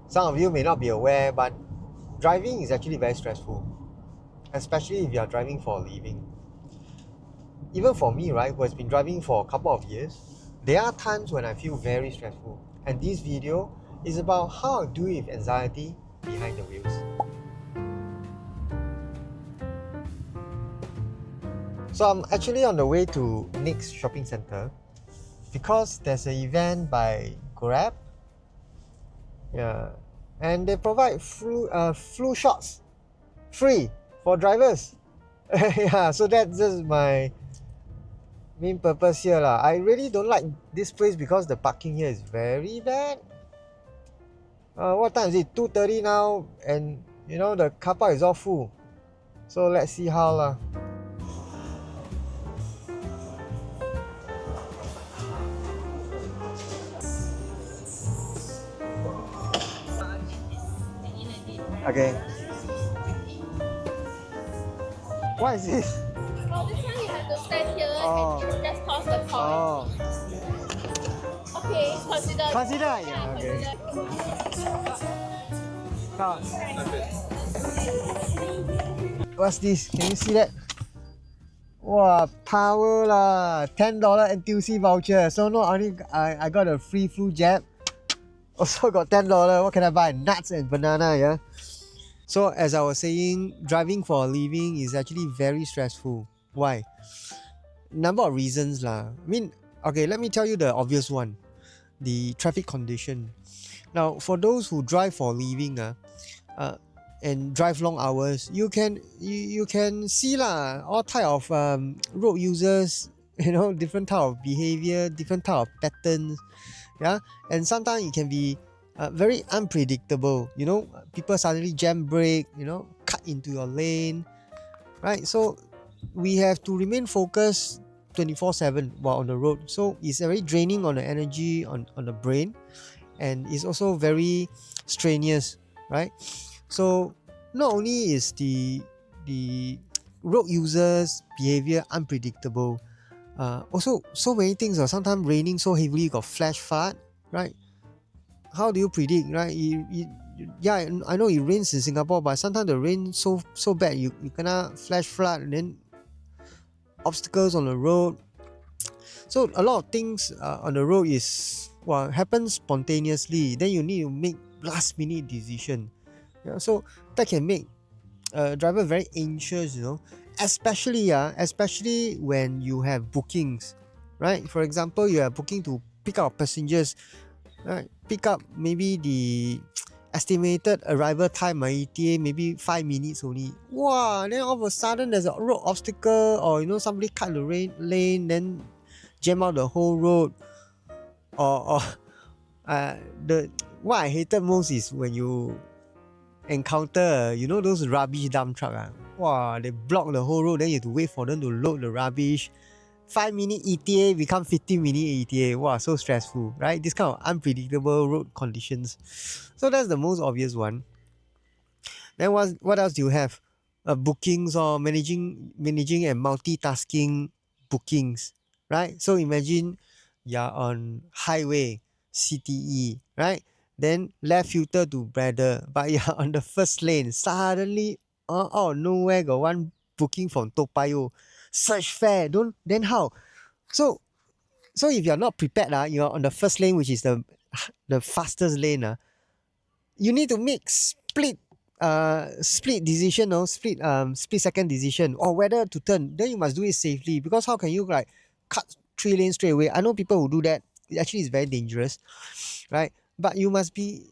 Some of you may not be aware, but driving is actually very stressful, especially if you are driving for a living. Even for me, right, who has been driving for a couple of years, there are times when I feel very stressful. And this video is about how I deal with anxiety behind the wheels. So I'm actually on the way to Next Shopping Center because there's an event by Grab. Yeah. And they provide flu shots free for drivers. Yeah, so that's just my main purpose here lah. I really don't like this place because the parking here is very bad. What time is it? 2:30 now, and you know the car park is all full. So let's see how lah. Okay. What is this? Oh, this one you have to stand here Oh. and just toss the coin. Oh. Okay, consider. Consider, yeah, okay. What's this? Can you see that? Wow, power lah! $10 NTUC voucher. So not only I got a free flu jab, also got $10. What can I buy? Nuts and banana, yeah. So as I was saying, driving for a living is actually very stressful. Why? Number of reasons lah. I mean, okay, let me tell you the obvious one. The traffic condition. Now, for those who drive for a living, and drive long hours, you can see lah all type of road users, you know, different type of behavior, different type of patterns, yeah, and sometimes it can be very unpredictable. You know, people suddenly jam brake, you know, cut into your lane, right? So we have to remain focused 24/7 while on the road. So it's very draining on the energy on the brain, and it's also very strenuous, right? So not only is the road users behavior unpredictable, also so many things are sometimes raining so heavily, you got flash flood, right? How do you predict, right? Yeah, I know it rains in Singapore, but sometimes the rain so bad, you kena flash flood, and then obstacles on the road. So a lot of things on the road is happens spontaneously. Then you need to make last minute decision. Yeah, so that can make a driver very anxious, you know, especially when you have bookings, right? For example, you are booking to pick up passengers, right? Pick up maybe the estimated arrival time ETA maybe 5 minutes only. Wow, then all of a sudden there's a road obstacle, or you know, somebody cut the lane, then jam out the whole road, or the what I hated most is when you encounter, you know, those rubbish dump truck. Wow, they block the whole road, then you have to wait for them to load the rubbish. 5-minute ETA become 15-minute ETA. Wow, so stressful, right? This kind of unpredictable road conditions. So that's the most obvious one. Then what else do you have? Bookings, or managing and multitasking bookings, right? So imagine you're on highway CTE, right? Then left filter to Braddell, but you're on the first lane. Suddenly, out of nowhere, got one booking from Toa Payoh. Search fare, then how? So if you're not prepared, you're on the first lane, which is the fastest lane, you need to make split decision, or split second decision, or whether to turn. Then you must do it safely, because how can you like cut 3 lanes straight away? I know people who do that. It actually is very dangerous, right? But you must be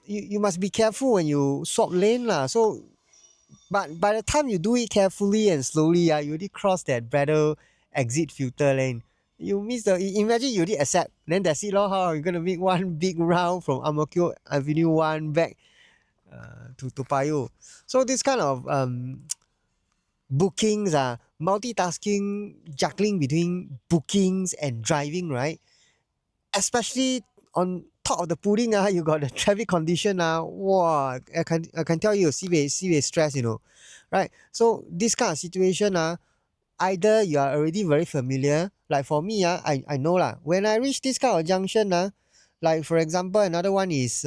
you must be careful when you swap lane lah. So but by the time you do it carefully and slowly, you already cross that Braddell exit filter lane. You miss imagine you did accept, then that's it lor. How are you gonna make one big round from Ang Mo Kio Avenue 1 back to Toa Payoh? So this kind of bookings, multitasking, juggling between bookings and driving, right? Especially on top of the pudding, you got the traffic condition. Wow, I can tell you, sibei stress, you know, right? So this kind of situation, either you are already very familiar. Like for me, I know lah. When I reach this kind of junction, Like for example, another one is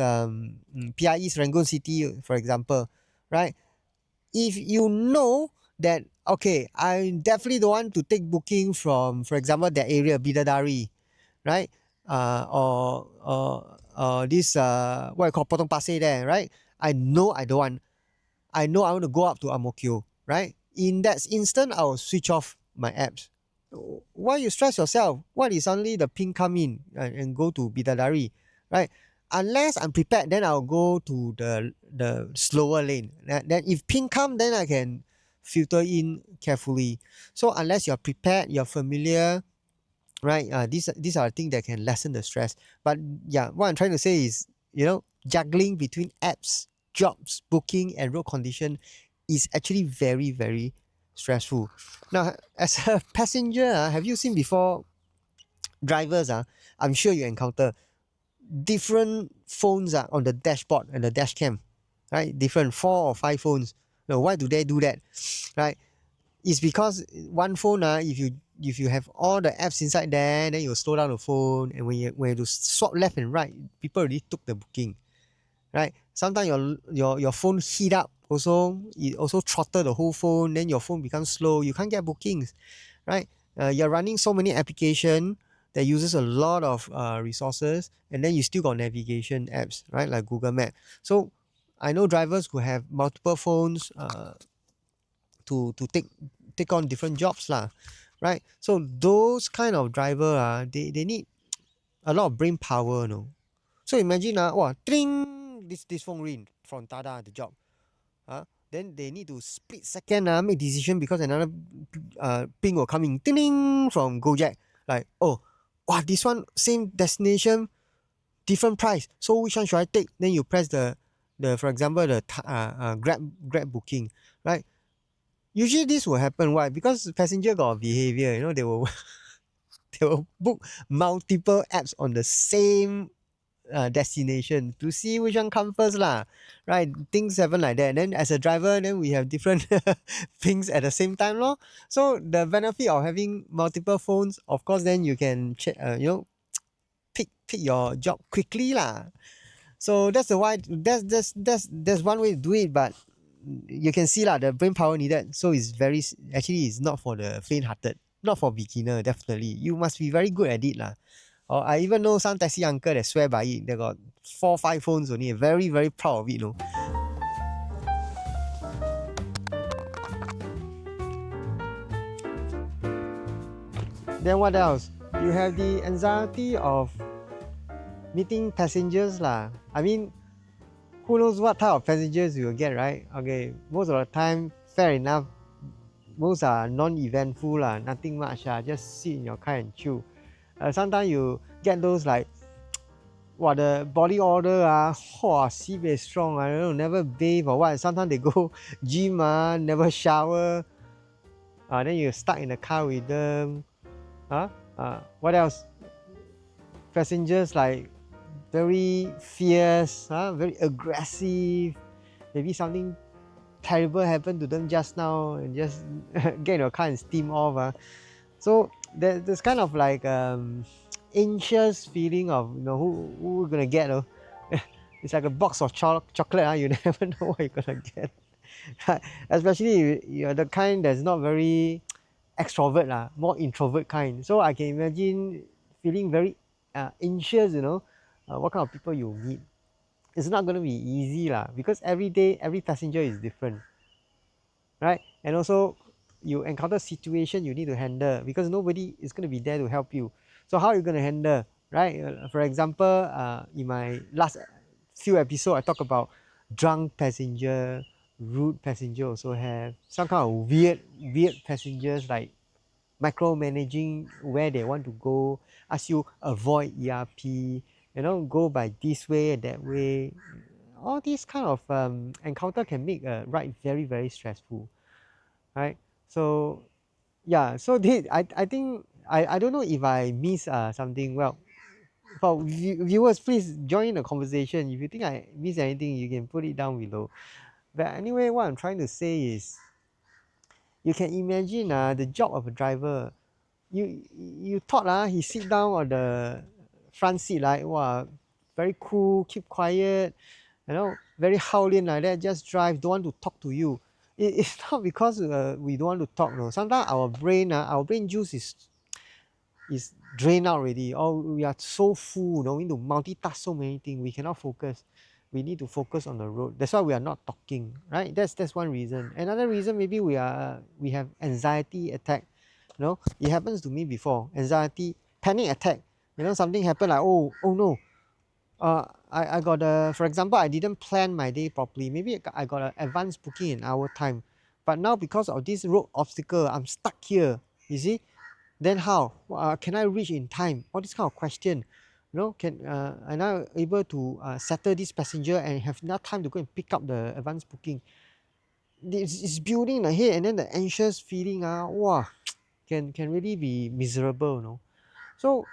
PIE's Rangoon City, for example, right? If you know that okay, I definitely don't want to take booking from, for example, that area, Bidadari, right? Or this what you call Potong Pasir there, right? I know I don't want. I know I want to go up to Ang Mo Kio, right? In that instant, I'll switch off my apps. Why you stress yourself? What is suddenly the ping come in and go to Bidadari, right? Unless I'm prepared, then I'll go to the slower lane. Then if ping come, then I can filter in carefully. So unless you're prepared, you're familiar, right? These are things that can lessen the stress. But yeah, what I'm trying to say is, juggling between apps, jobs, booking, and road condition is actually very, very stressful. Now, as a passenger, have you seen before drivers? I'm sure you encounter different phones on the dashboard and the dash cam, right? Different 4 or 5 phones. Now, why do they do that, right? It's because one phone, if you have all the apps inside there, then you slow down the phone, and when you swap left and right, people already took the booking, right? Sometimes your phone heat up also, it also throttle the whole phone, then your phone becomes slow, you can't get bookings, right? You're running so many applications that uses a lot of resources, and then you still got navigation apps, right? Like Google Map. So I know drivers who have multiple phones to take on different jobs lah, right? So those kind of driver they need a lot of brain power, So imagine wow, tring, this phone ring from Tada, the job. Then they need to split second make decision because another ping will come in, ting, from Gojek. Like, oh, wow, this one same destination, different price. So which one should I take? Then you press the for example the Grab booking, right? Usually this will happen. Why? Because passenger got behavior. They will they will book multiple apps on the same destination to see which one comes first lah. Right? Things happen like that. And then as a driver, then we have different things at the same time lor. So the benefit of having multiple phones, of course, then you can check, pick your job quickly lah. So that's the why that's one way to do it, but you can see lah the brain power needed. So it's actually it's not for the faint-hearted, not for beginner. Definitely, you must be very good at it lah. Or I even know some taxi uncle that swear by it. They got 4 5 phones only. Very very proud of it. Then what else? You have the anxiety of meeting passengers lah. I mean, who knows what type of passengers you will get, right? Okay, most of the time, fair enough. Most are non-eventful lah, nothing much just sit in your car and chill. Sometimes you get those like, the body odor sibei strong. I don't know, never bathe or what. Sometimes they go gym never shower. Then you're stuck in the car with them. What else? Passengers like very fierce, very aggressive. Maybe something terrible happened to them just now and just get in your car and steam off. So there's kind of like anxious feeling of who we're gonna get. It's like a box of chocolate. You never know what you're gonna get. Especially if you're the kind that's not very extrovert, more introvert kind. So I can imagine feeling very anxious, what kind of people you meet. It's not going to be easy because every day, every passenger is different, right? And also, you encounter situation you need to handle because nobody is going to be there to help you. So how are you going to handle, right? For example, in my last few episodes, I talk about drunk passenger, rude passenger also have some kind of weird passengers like micromanaging where they want to go, ask you avoid ERP, go by this way that way. All these kind of encounter can make a ride very very stressful, right? So yeah, so I think I don't know if I miss something. Well, for viewers, please join the conversation. If you think I miss anything, you can put it down below. But anyway, what I'm trying to say is, you can imagine the job of a driver. You thought he sit down on the front seat like, wow, very cool, keep quiet, very howling like that, just drive, don't want to talk to you. It's not because we don't want to talk, no. Sometimes our brain juice is drained out already, or we are so full, we need to multitask so many things, we cannot focus. We need to focus on the road. That's why we are not talking, right? That's one reason. Another reason, maybe we have anxiety attack. It happens to me before. Anxiety, panic attack. Something happened like, oh no, I got for example, I didn't plan my day properly. Maybe I got an advance booking in our time, but now because of this road obstacle, I'm stuck here. You see, then how can I reach in time? All this kind of question. Can am I able to settle this passenger and have enough time to go and pick up the advance booking? It's building in the head, and then the anxious feeling, wow, can really be miserable. So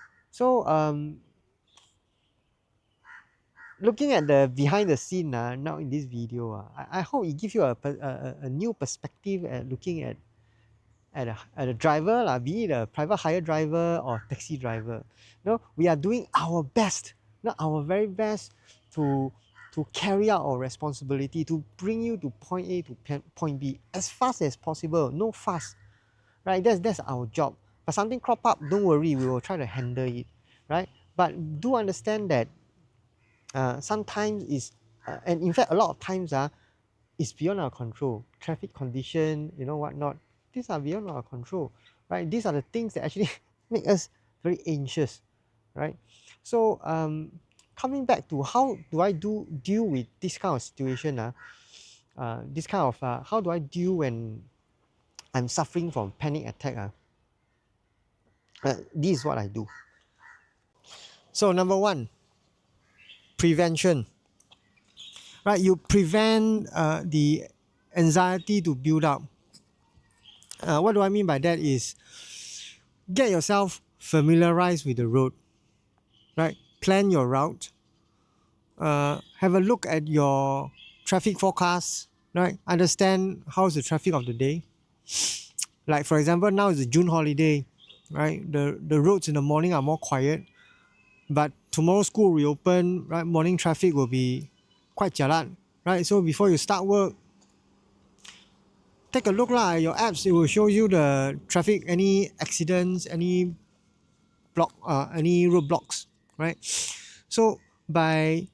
looking at the behind the scene now in this video, I hope it gives you a new perspective at looking at a driver, be it a private hire driver or taxi driver. We are doing our best, not our very best, to carry out our responsibility, to bring you to point A to point B as fast as possible. No fuss, right? That's our job. But something crop up, don't worry, we will try to handle it, right? But do understand that sometimes is and in fact a lot of times it's beyond our control. Traffic condition, whatnot, these are beyond our control, right? These are the things that actually make us very anxious, right? So coming back to how do I deal with this kind of situation, this kind of how do I deal when I'm suffering from panic attack. This is what I do. So number one, prevention. Right, you prevent the anxiety to build up. What do I mean by that is get yourself familiarized with the road, right? Plan your route. Have a look at your traffic forecast, right? Understand how's the traffic of the day. Like for example, now is the June holiday, right? The roads in the morning are more quiet, but tomorrow school reopen, right? Morning traffic will be quite jialat, right? So before you start work, take a look at your apps. It will show you the traffic, any accidents, any roadblocks, right? So by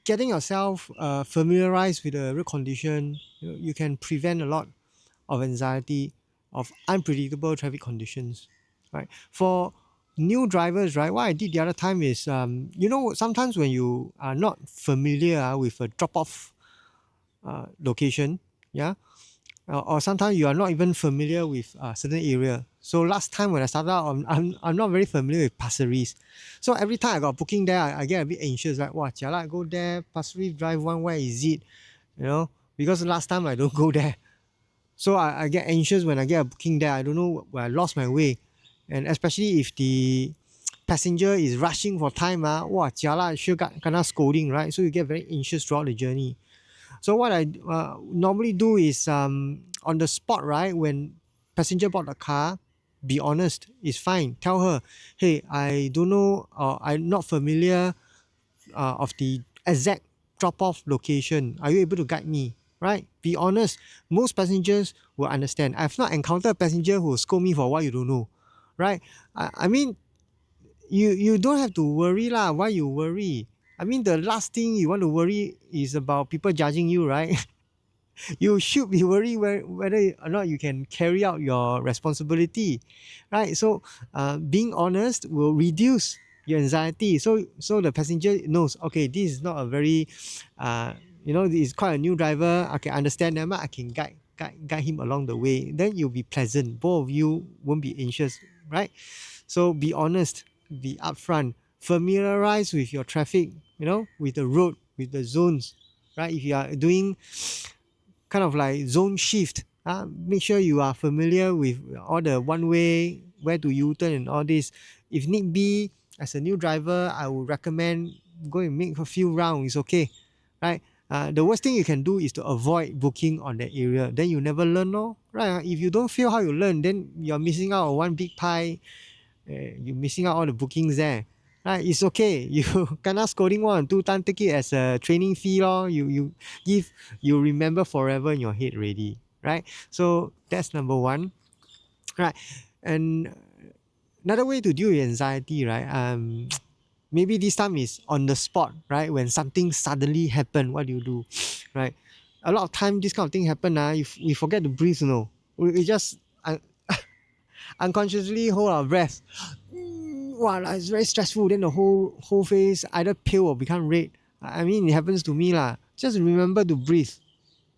getting yourself familiarized with the road condition, you can prevent a lot of anxiety of unpredictable traffic conditions, right? For new drivers, right, what I did the other time is sometimes when you are not familiar with a drop-off location, yeah, or sometimes you are not even familiar with a certain area. So last time when I started out, I'm not very familiar with Pasir Ris. So every time I got booking there, I get a bit anxious, like, wow, jialat, go there, Pasir Ris Drive 1, where is it? Because last time I don't go there. So I get anxious when I get a booking there. I don't know where I lost my way. And especially if the passenger is rushing for time, wow, jialat, sure kena scolding, right? So you get very anxious throughout the journey. So what I normally do is on the spot, right, when passenger board the car, be honest, it's fine. Tell her, hey, I don't know, I'm not familiar of the exact drop-off location. Are you able to guide me? Right? Be honest. Most passengers will understand. I've not encountered a passenger who will scold me for what you don't know. Right? I mean, you don't have to worry lah. Why you worry? I mean, the last thing you want to worry is about people judging you, right? You should be worried whether or not you can carry out your responsibility, right? So being honest will reduce your anxiety. So the passenger knows, okay, this is not a very this is quite a new driver. I can understand them. I can guide him along the way. Then you'll be pleasant. Both of you won't be anxious, right? So be honest, be upfront, familiarize with your traffic, with the road, with the zones, right? If you are doing kind of like zone shift, make sure you are familiar with all the one way, where to U-turn and all this. If need be, as a new driver, I would recommend go and make a few rounds. It's okay, right? The worst thing you can do is to avoid booking on that area. Then you never learn, right? If you don't feel how you learn, then you're missing out on one big pie. You're missing out all the bookings there, right? It's okay. You kena scolding 1 or 2 times, take it as a training fee lor. You remember forever in your head already, right? So that's number one, right? And another way to deal with anxiety, right? Maybe this time is on the spot, right? When something suddenly happen, what do you do, right? A lot of time this kind of thing happen, we forget to breathe, you know. We just unconsciously hold our breath. Wow, it's very stressful. Then the whole face either pale or become red. I mean, it happens to me lah. Just remember to breathe.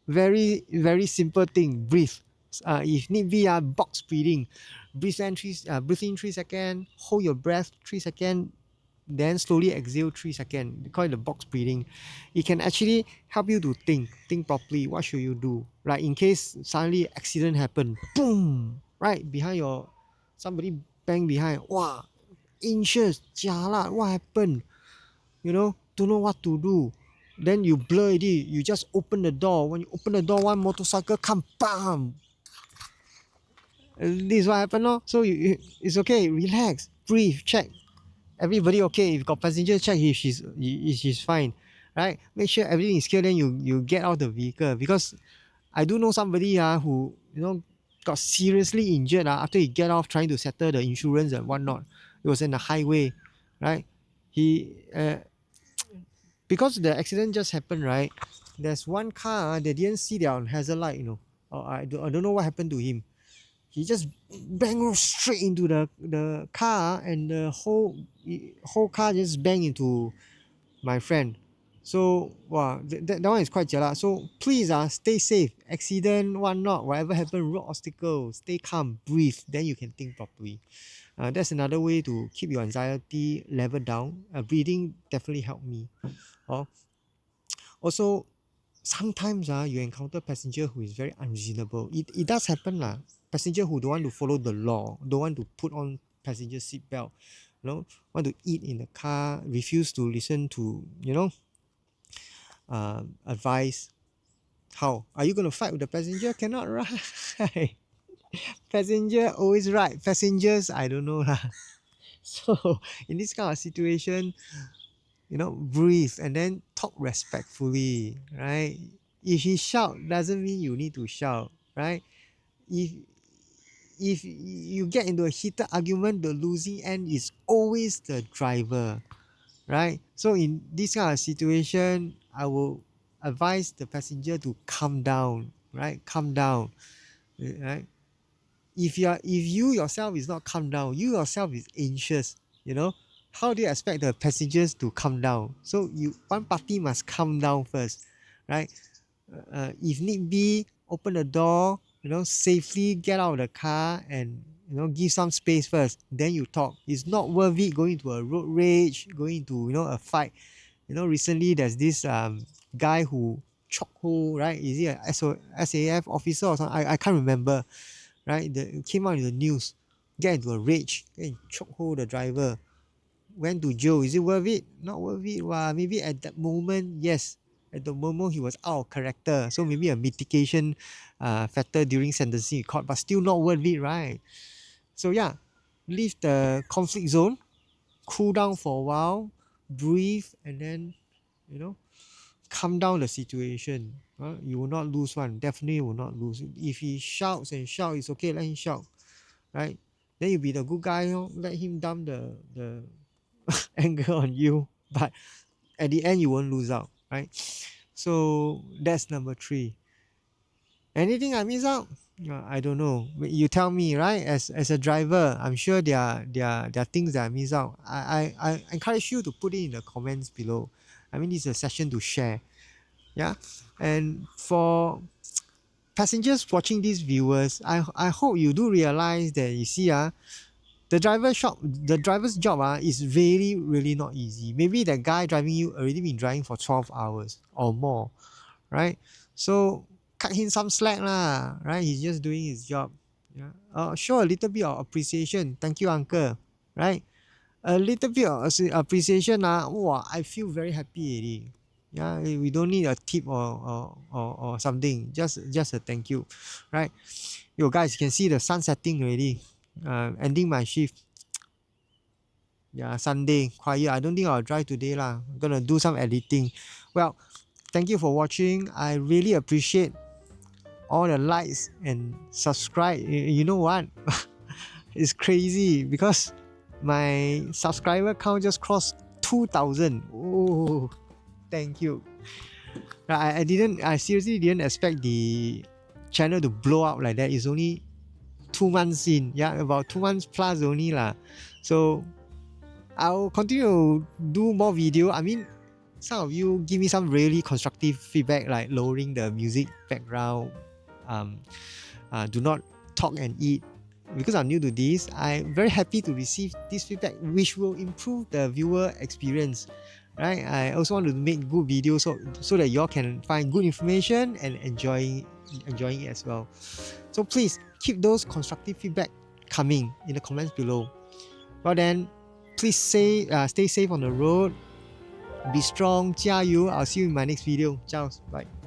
Very very simple thing. Breathe. If need be, box breathing. Breathe in 3 seconds. Hold your breath 3 seconds. Then slowly exhale 3 seconds. We call it the box breathing. It can actually help you to think properly. What should you do? Like in case suddenly accident happen, boom, right behind your somebody bang behind. Wow, inches, jialat, what happened? You know, don't know what to do. Then you blur it. You just open the door. When you open the door, one motorcycle come, bam. This is what happened, no? So it's okay. Relax, breathe, check. Everybody okay. If got passenger, check if she's fine, right? Make sure everything is clear. Then you get out the vehicle, because I do know somebody who got seriously injured after he get off trying to settle the insurance and whatnot. It was in the highway, right? He because the accident just happened, right? There's one car they didn't see their hazard light, I don't know what happened to him. He just banged straight into the car, and the whole car just banged into my friend. So wow, that one is quite jialat. So please stay safe. Accident, whatnot, whatever happened, road obstacle, stay calm, breathe, then you can think properly. That's another way to keep your anxiety level down. Breathing definitely helped me. Also, sometimes you encounter passenger who is very unreasonable. It does happen lah. Passenger who don't want to follow the law, don't want to put on passenger seat belt, want to eat in the car, refuse to listen to advice. How are you gonna fight with the passenger? Cannot, right? Passenger always right. Passengers, I don't know lah. So in this kind of situation, breathe and then talk respectfully, right? If he shout, doesn't mean you need to shout, right? If you get into a heated argument, the losing end is always the driver, right? So in this kind of situation, I will advise the passenger to calm down, right? Calm down, right? If you yourself is not calm down, you yourself is anxious, how do you expect the passengers to calm down? So one party must calm down first, right? If need be, open the door, safely get out of the car, and give some space first, then you talk. It's not worth it going to a road rage, going to a fight. Recently there's this guy who chokehold, right? Is he a SAF officer or something? I can't remember, right? It came out in the news. Get into a rage and chokehold the driver. Went to jail. Is it worth it? Not worth it. Maybe at that moment, yes. At the moment, he was out of character. So maybe a mitigation factor during sentencing in court, but still not worth it, right? So yeah, leave the conflict zone, cool down for a while, breathe, and then, calm down the situation. You will not lose one. Definitely will not lose. If he shouts and shouts, it's okay, let him shout, right? Then you be the good guy, let him dump the anger on you. But at the end, you won't lose out, right? So that's number 3. Anything I miss out? I don't know. You tell me, right? As a driver, I'm sure there are things that I miss out. I encourage you to put it in the comments below. I mean, this is a session to share. Yeah. And for passengers watching these viewers, I hope you do realize that you see the driver's job is really really not easy. Maybe that guy driving you already been driving for 12 hours or more, right? So cut him some slack lah, right? He's just doing his job. Yeah. Show a little bit of appreciation. Thank you, uncle, right? A little bit of appreciation wow, I feel very happy already. Yeah, we don't need a tip or something, just a thank you, right? Yo guys, you can see the sun setting already. Ending my shift. Yeah, Sunday, quiet. I don't think I'll drive today lah. I'm gonna do some editing. Well, thank you for watching. I really appreciate all the likes and subscribe. You know what? It's crazy because my subscriber count just crossed 2,000. Oh, thank you. I seriously didn't expect the channel to blow up like that. It's only 2 months in. Yeah, about 2 months plus only lah. So I'll continue to do more video. I mean, some of you give me some really constructive feedback, like lowering the music background. Do not talk and eat. Because I'm new to this, I'm very happy to receive this feedback, which will improve the viewer experience. Right? I also want to make good videos so that y'all can find good information and enjoying it as well. So please keep those constructive feedback coming in the comments below. Well then, please stay safe on the road. Be strong. 加油. I'll see you in my next video. Ciao. Bye.